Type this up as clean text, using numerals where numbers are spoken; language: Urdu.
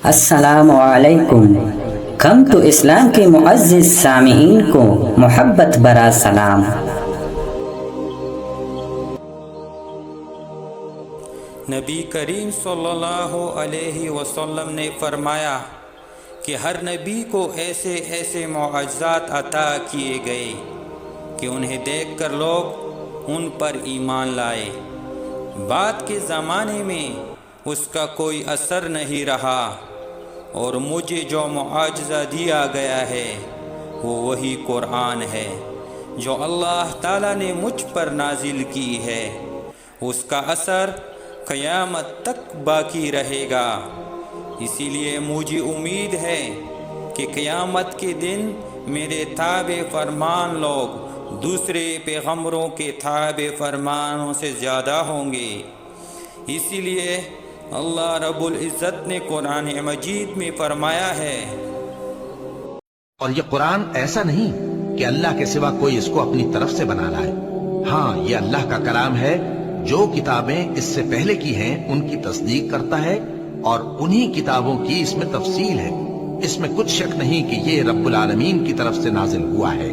السلام علیکم۔ کم تو اسلام کے معزز سامعین کو محبت برا سلام۔ نبی کریم صلی اللہ علیہ وسلم نے فرمایا کہ ہر نبی کو ایسے ایسے معجزات عطا کیے گئے کہ انہیں دیکھ کر لوگ ان پر ایمان لائے۔ بعد کے زمانے میں اس کا کوئی اثر نہیں رہا، اور مجھے جو معجزہ دیا گیا ہے وہ وہی قرآن ہے جو اللہ تعالیٰ نے مجھ پر نازل کی ہے۔ اس کا اثر قیامت تک باقی رہے گا، اسی لیے مجھے امید ہے کہ قیامت کے دن میرے تابع فرمان لوگ دوسرے پیغمبروں کے تابع فرمانوں سے زیادہ ہوں گے۔ اسی لیے اللہ رب العزت نے قرآن مجید میں فرمایا ہے، اور یہ قرآن ایسا نہیں کہ اللہ کے سوا کوئی اس کو اپنی طرف سے بنا لائے۔ ہاں، یہ اللہ کا کلام ہے۔ جو کتابیں اس سے پہلے کی ہیں ان کی تصدیق کرتا ہے، اور انہی کتابوں کی اس میں تفصیل ہے۔ اس میں کچھ شک نہیں کہ یہ رب العالمین کی طرف سے نازل ہوا ہے۔